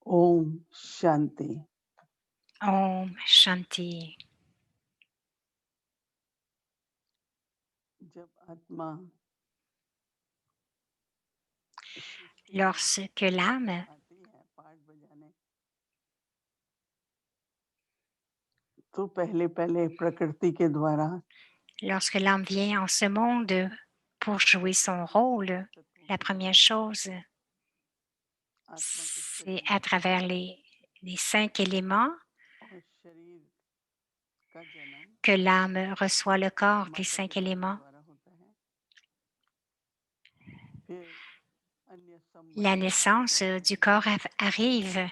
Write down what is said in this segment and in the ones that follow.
ओम Shanti. Om Shanti. जब आत्मा सृष्टि में Lorsque l'âme, आती है पाठ बजाने, तो पहले पहले प्रकृति के द्वारा lorsque l'âme vient en ce monde pour jouer son rôle, तत्वों la के première द्वारा chose, आत्मा के c'est शरीर à travers les 5 éléments और शरीर का जन्म que l'âme reçoit le corps des माता 5 पिता के éléments. द्वारा होता है। फिर अन्य La संबंधी भाव जो naissance आते du हैं, corps arrive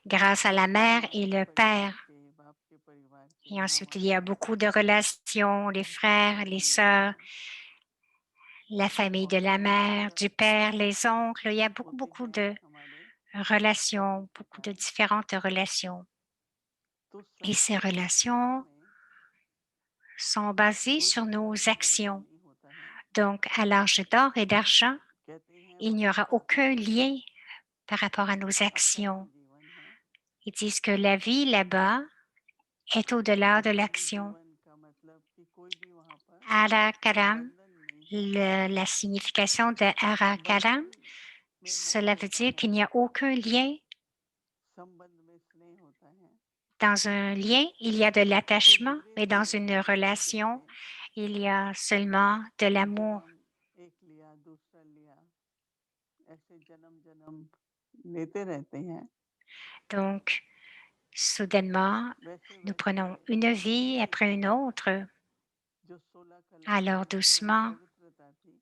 grâce à la mère माँ et के le परिवार père. के, बाप के परिवार के, Et ensuite, mama il y a के, beaucoup de relations, les frères, les नाना sœurs, नानी la famille और de la mère, फिर du père, les oncles. Il y a beaucoup, होते beaucoup हैं de हमारे कर्म relations, के beaucoup de कारण। différentes relations. तो Et ces सबसे शुरू relations में sont basées कोई sur nos कर्म बंधन actions. नहीं होता है। Donc, à l'âge d'or et d'argent, कहते हैं il n'y माता aura पिता aucun बोलते हैं lien par rapport à nos असल में actions. जीवन है, Ils disent que la vie là-bas est au-delà de असल में l'action. जीवन का मतलब कि कोई भी वहाँ पर Arakaram, बंधन नहीं होता है। la signification de Arakaram, बंधन में मोह cela veut होता dire है, qu'il n'y a aucun lien. संबंध में स्नेह होता है। Dans un lien, il y a de तो l'attachement, धीरे mais dans धीरे une जैसे relation, जैसे il y a seulement de l'amour. जन्म एक लिया दूसरा लिया, ऐसे जन्म जन्म लेते रहते हैं, Donc, soudainement, वैसे nous वैसे prenons une vie धीरे après une धीरे autre. जो 16 कलाएं Alors, वहाँ की जो doucement, पवित्रता थी,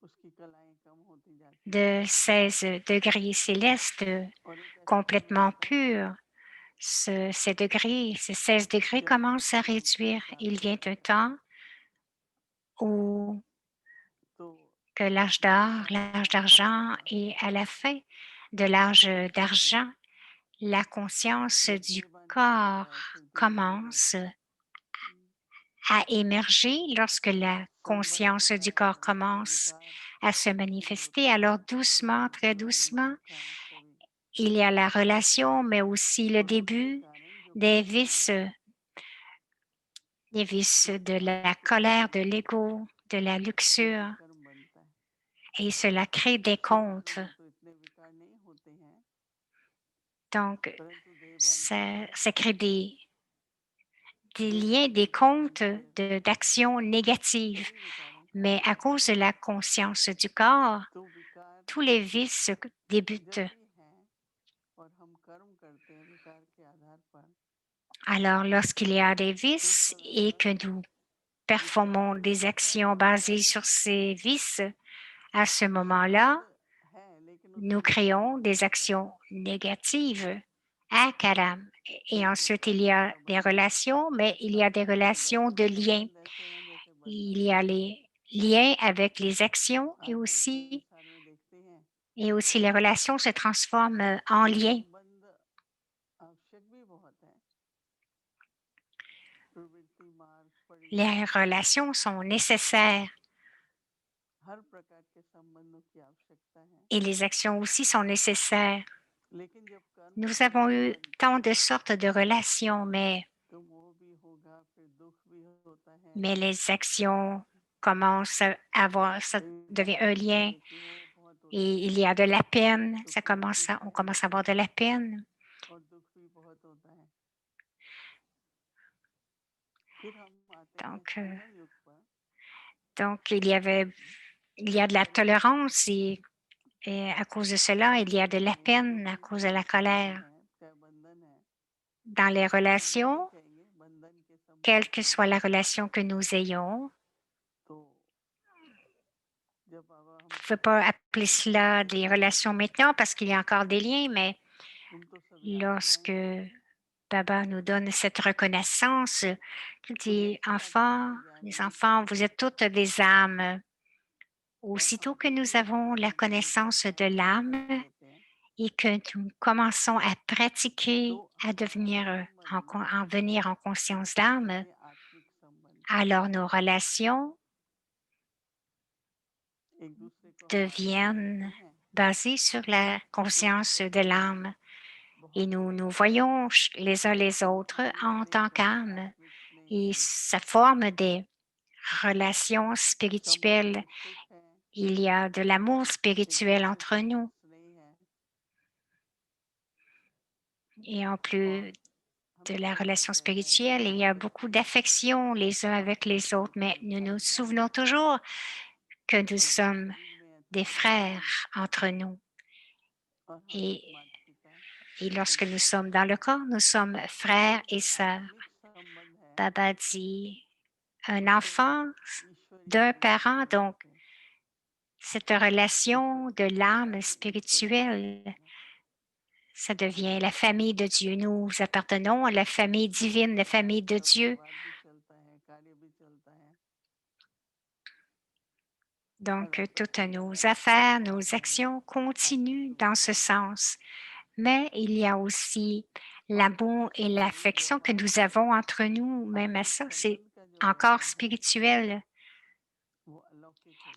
उसकी कलाएं कम होती जाती हैं। de 16 degrés célestes और एक ऐसा समय complètement आता है purs, ces degrés, ces 16 degrés जब commencent à संसार réduire. शांत Il हो vient un जाता है, temps où तो que l'âge आत्मा d'or, का l'âge साक्षात्कार d'argent होता et है। à la fin de l'âge चेतन d'argent, la conscience जब du देह बंध जाता corps है, फिर धीरे धीरे commence à émerger. Lorsque la संबंध conscience का du corps जो commence विकार à se शुरू manifester, होता है, alors फिर doucement, très बुरा doucement, मीठा सभी, il y a la relation, mais aussi le और उसके début कारण जो des विकार vices उसके de कारण la शुरू colère, होते de हैं, l'ego, de la तो luxure, विकर्म बनता है। et cela crée des शुरू comptes. में तो इतने विकार नहीं होते हैं, Donc, परंतु देह बंध जाता ça है, crée des देह liens, des बनने के कारण comptes फिर d'actions négatives. सभी विकारों का Mais आरंभ à होता cause है। de la conscience du corps, तो विकार tous les vices débutent. जब भी हैं और हम कर्म करते हैं विकार के आधार पर, Alors, lorsqu'il y a des तो उस vices समय et पर que nous विकार performons भी des होता है actions और विकार basées भी sur होता है। ces vices, à ce moment-là, संबंध है लेकिन nous उसमें विकार créons भी des होता है। actions négatives à Karam. Et एक ensuite, il y कर्म a का des बंधन, relations, mais il y a des संबंध के relations बंधन, de liens. संबंध ऐसे हैं जैसे Il बंधन y है। a les liens avec les actions आजकल संसार में देखते हैं et aussi les relations se transforment en कि liens. संबंध आवश्यक भी बहुत है। प्रवृत्ति मार्ग, Les परिवार, relations sont nécessaires हर प्रकार के संबंधों की आवश्यकता है। et les actions aussi sont nécessaires. लेकिन जब कर्म Nous करने avons eu बनते tant हैं de sortes de relations, तो मोह भी होगा, फिर दुख भी होता है, mais les actions commencent à avoir, ça फिर devient un lien देह मोह बहुत et होता है, il y a de la peine, तो ça फिर commence on अतिशय commence à होता avoir de है la peine. और दुख भी बहुत होता है। फिर हम आते हैं Donc, संगम युग पर, donc il y a de la परिवार tolérance et à cause de cela, il y a de la में जो peine à भी cause de la संबंध colère. है, चाहे बंधन है, Dans les संबंध नहीं relations, कहेंगे, बंधन के quelle संबंध que soit कहेंगे, la relation que nous ayons, तो जब अब je हम ne veux pas appeler कहते हैं cela कि des भाई relations maintenant parce qu'il y a encore des liens, mais तुम तो सभी आत्माएं lorsque हो, Baba nous donne cette reconnaissance, il कोई dit, ऐसी आत्मा enfants, है les Janvi enfants, vous êtes toutes des âmes. और Aussitôt हम que nous धीरे avons धीरे la जागृत connaissance de आत्माओं में l'âme प्रकट होते हैं, et que nous commençons à तो pratiquer, à हमारा devenir, संबंध en venir en conscience d'âme, अपने आत्मिक संबंध alors nos relations एक दूसरे को हम आत्मा कहते deviennent हैं, basées sur la तो conscience de l'âme. et nous nous voyons les uns les autres en tant qu'âme et ça forme des relations spirituelles. Il y a de l'amour spirituel entre nous et en plus de la relation spirituelle, il y a beaucoup d'affection les uns avec les autres, mais nous nous souvenons toujours que nous sommes des frères entre nous. Et, et lorsque nous sommes dans le corps, nous sommes frères et sœurs. Baba dit, un enfant d'un parent, donc cette relation de l'âme spirituelle, ça devient la famille de Dieu. Nous appartenons à la famille divine, la famille de Dieu. Donc, toutes nos affaires, nos actions continuent dans ce sens. Mais il y a aussi l'amour et l'affection que nous avons entre nous, même à ça, c'est encore spirituel.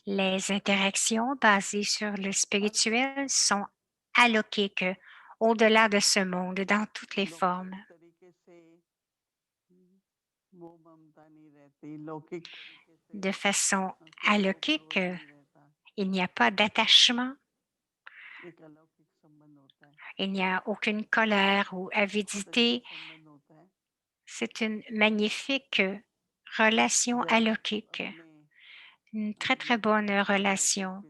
Les interactions basées sur le spirituel sont alokhiques au-delà de ce monde, dans toutes les formes. De façon alokhique, il n'y a pas d'attachement, il n'y a aucune colère ou avidité. C'est une magnifique relation alokhique, une très, très bonne relation.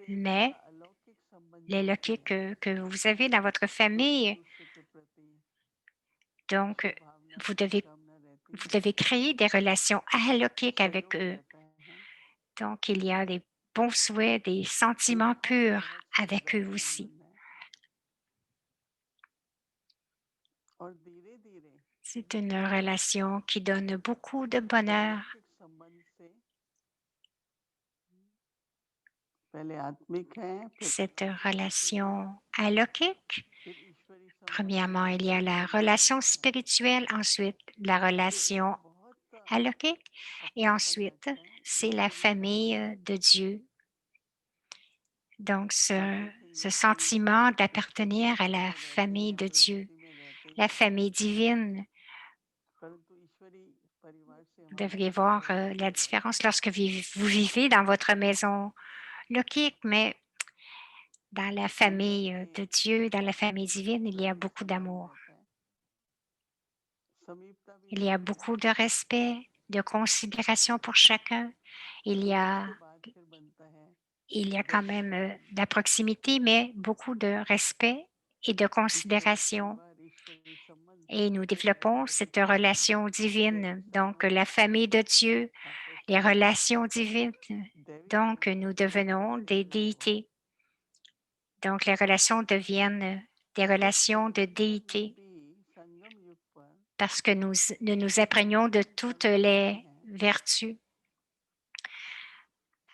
Mais les lokhiques que vous avez dans votre famille, donc vous devez créer des relations alokhiques avec eux. Donc, il y a des bons souhaits, des sentiments purs avec eux aussi. C'est une relation qui donne beaucoup de bonheur. Cette relation alokhique, premièrement, il y a la relation spirituelle, ensuite la relation alokhique et ensuite, c'est la famille de Dieu. Donc, ce sentiment d'appartenir à la famille de Dieu, la famille divine. Vous devriez voir la différence lorsque vous vivez dans votre maison lokhique, mais dans la famille de Dieu, dans la famille divine, il y a beaucoup d'amour. Il y a beaucoup de respect, de considération pour chacun. Il y a quand même de la proximité, mais beaucoup de respect et de considération. Et nous développons cette relation divine, donc la famille de Dieu, les relations divines. Donc, nous devenons des déités. Donc, les relations deviennent des relations de déité parce que nous nous imprégnons de toutes les vertus.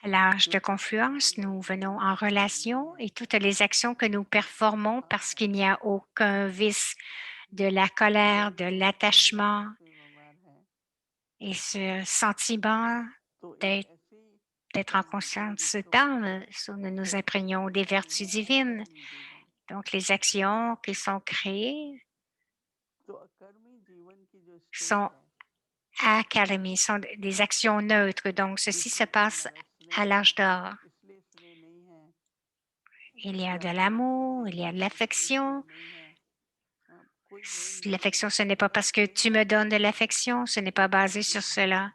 À l'âge de confluence, nous venons en relation et toutes les actions que nous performons parce qu'il n'y a aucun vice de la colère, de l'attachement et ce sentiment d'être en conscience d'âme, nous nous imprégnons des vertus divines. Donc, les actions qui sont créées sont akarmi, sont des actions neutres. Donc, ceci se passe à l'âge d'or. Il y a de l'amour, il y a de l'affection. L'affection, ce n'est pas parce que tu me donnes de l'affection, ce n'est pas basé sur cela.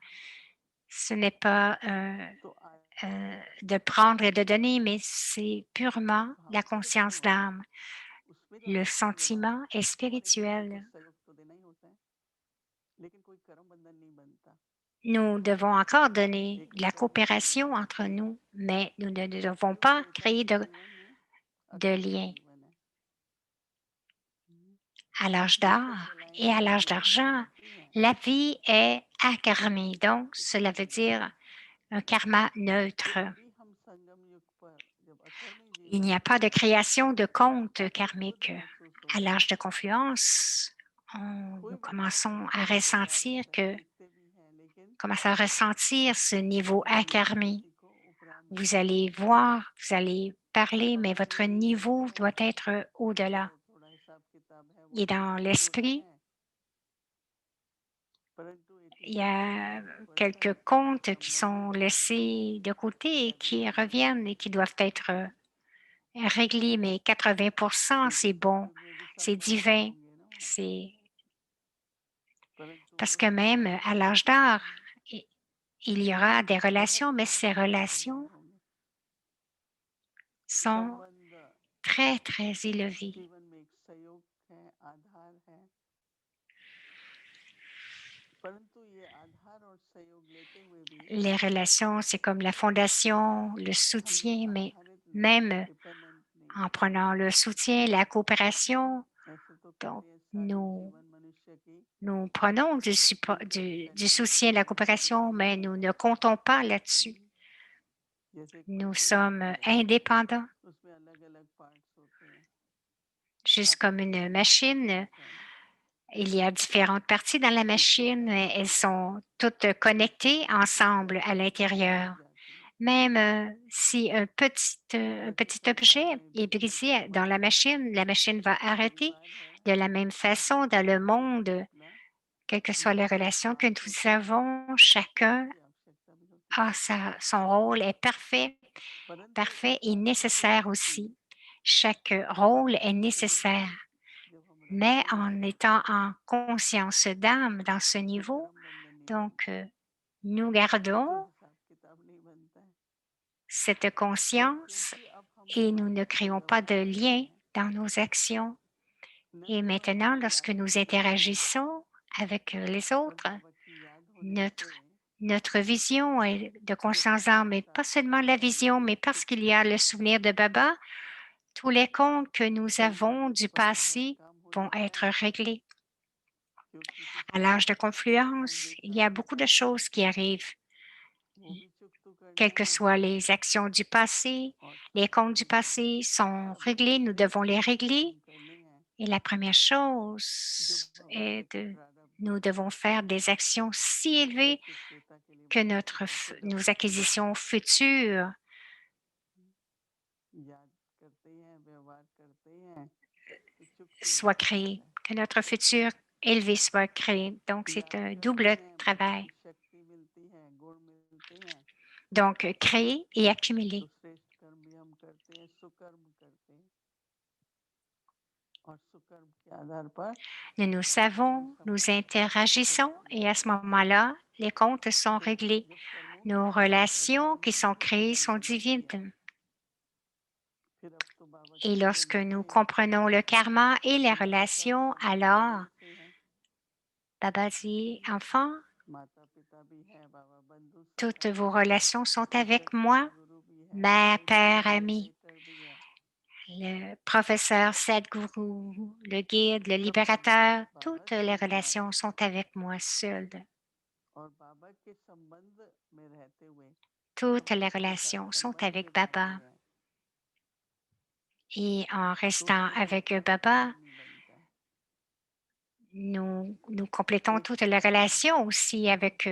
Ce n'est pas de prendre et de donner, mais c'est purement la conscience d'âme. Le sentiment est spirituel. Nous devons encore donner de la coopération entre nous, mais nous ne devons pas créer de lien. À l'âge d'or et à l'âge d'argent, la vie est akarmi, donc cela veut dire un karma neutre. Il n'y a pas de création de compte karmique. À l'âge de confluence, nous commençons à ressentir ce niveau akarmi. Vous allez voir, vous allez parler, mais votre niveau doit être au-delà. Et dans l'esprit, il y a quelques comptes qui sont laissés de côté et qui reviennent et qui doivent être réglés, mais 80 c'est bon, c'est divin, c'est parce que même à l'âge d'or, il y aura des relations, mais ces relations sont très, très élevées. Les relations, c'est comme la fondation, le soutien, mais même en prenant le soutien, la coopération, donc nous prenons du soutien, de la coopération, mais nous ne comptons pas là-dessus. Nous sommes indépendants, juste comme une machine. Il y a différentes parties dans la machine. Elles sont toutes connectées ensemble à l'intérieur. Même si un petit objet est brisé dans la machine va arrêter. De la même façon, dans le monde, quelles que soient les relations que nous avons, chacun a son rôle est parfait et nécessaire aussi. Chaque rôle est nécessaire, mais en étant en conscience d'âme dans ce niveau, donc nous gardons cette conscience et nous ne créons pas de lien dans nos actions. Et maintenant, lorsque nous interagissons avec les autres, notre vision est de conscience d'âme, et pas seulement la vision, mais parce qu'il y a le souvenir de Baba, tous les comptes que nous avons du passé vont être réglés. À l'âge de confluence, il y a beaucoup de choses qui arrivent. Quelles que soient les actions du passé, les comptes du passé sont réglés, nous devons les régler. Et la première chose est nous devons faire des actions si élevées que nos acquisitions futures soient créées, que notre futur élevé soit créé. Donc, c'est un double travail. Donc, créer et accumuler. Nous savons, nous interagissons et à ce moment-là, les comptes sont réglés. Nos relations qui sont créées sont divines. Et lorsque nous comprenons le karma et les relations, alors, Baba dit, enfant, toutes vos relations sont avec moi, mère, père, ami, le professeur Sadhguru, le guide, le libérateur, toutes les relations sont avec moi seule. Toutes les relations sont avec Baba. Et en restant avec Baba, nous complétons toutes les relations aussi avec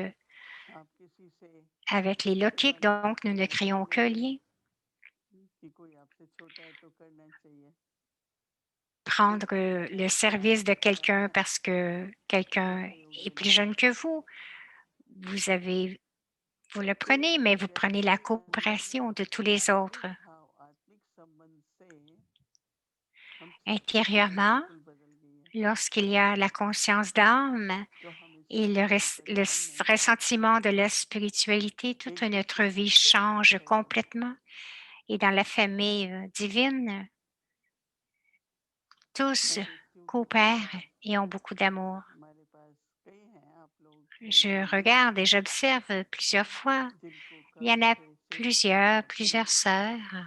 les lockiks, donc nous ne créons aucun lien. Prendre le service de quelqu'un parce que quelqu'un est plus jeune que vous, vous le prenez, mais vous prenez la coopération de tous les autres. Intérieurement, lorsqu'il y a la conscience d'âme et le ressentiment de la spiritualité, toute notre vie change complètement. Et dans la famille divine, tous coopèrent et ont beaucoup d'amour. Je regarde et j'observe plusieurs fois. Il y en a plusieurs sœurs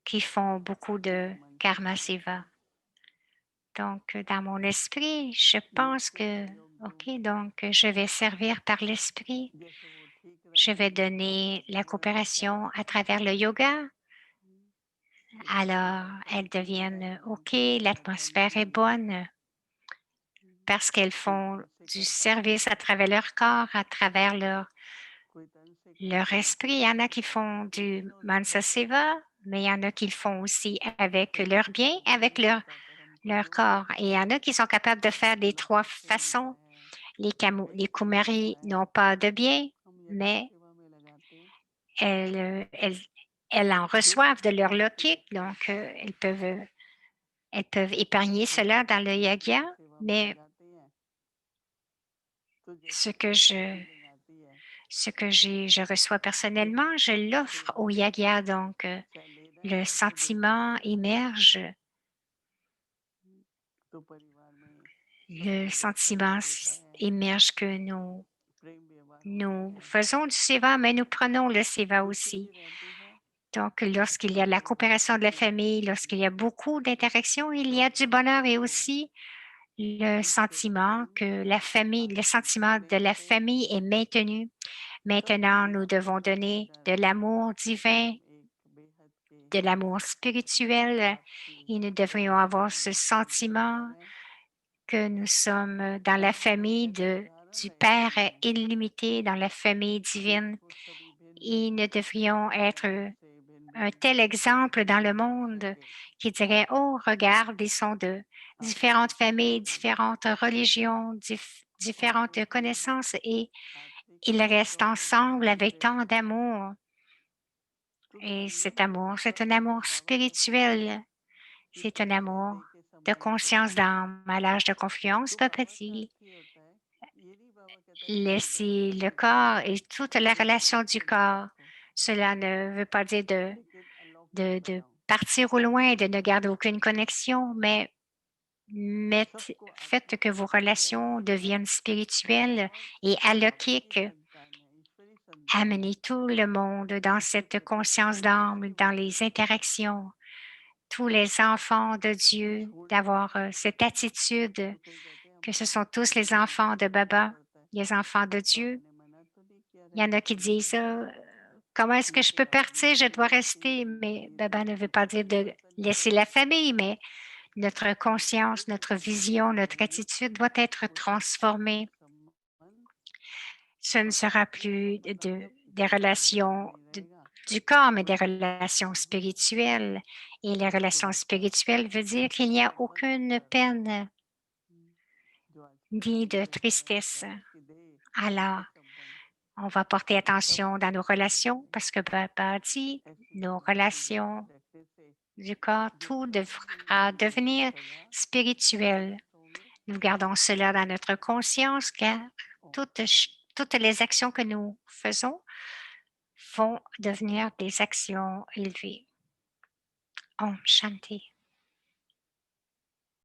qui font beaucoup de karma seva. Donc, dans mon esprit, je pense que, OK, donc je vais servir par l'esprit. Je vais donner la coopération à travers le yoga. Alors, elles deviennent OK, l'atmosphère est bonne parce qu'elles font du service à travers leur corps, à travers leur leur esprit. Il y en a qui font du Mansa Seva, mais il y en a qui le font aussi avec leur bien, avec leur corps. Et il y en a qui sont capables de faire des trois façons. Les Kumaris n'ont pas de bien, mais elles, elles en reçoivent de leur lokik, donc elles peuvent épargner cela dans le yagya, mais ce que je reçois personnellement, je l'offre au yagya, donc le sentiment émerge, le sentiment émerge que nous faisons du seva, mais nous prenons le seva aussi. Donc, lorsqu'il y a la coopération de la famille, lorsqu'il y a beaucoup d'interactions, il y a du bonheur et aussi le sentiment que la famille, le sentiment de la famille est maintenu. Maintenant, nous devons donner de l'amour divin, de l'amour spirituel et nous devrions avoir ce sentiment que nous sommes dans la famille du Père illimité, dans la famille divine et nous devrions être un tel exemple dans le monde qui dirait, oh, regarde, ils sont de différentes familles, différentes religions, différentes connaissances et ils restent ensemble avec tant d'amour. Et cet amour, c'est un amour spirituel. C'est un amour de conscience d'âme. À l'âge de confiance, Papa dit, laissez le corps et toute la relation du corps. Cela ne veut pas dire de partir au loin et de ne garder aucune connexion, mais faites que vos relations deviennent spirituelles et alokhiques. Amenez tout le monde dans cette conscience d'âme, dans les interactions, tous les enfants de Dieu, d'avoir cette attitude que ce sont tous les enfants de Baba, les enfants de Dieu. Il y en a qui disent, comment est-ce que je peux partir? Je dois rester. Mais Baba ne veut pas dire de laisser la famille, mais notre conscience, notre vision, notre attitude doit être transformée. Ce ne sera plus des relations du corps, mais des relations spirituelles. Et les relations spirituelles veut dire qu'il n'y a aucune peine ni de tristesse. Alors, on va porter attention dans nos relations parce que Baba a dit, nos relations du corps, tout devra devenir spirituel. Nous gardons cela dans notre conscience car toutes les actions que nous faisons vont devenir des actions élevées. Om Shanti.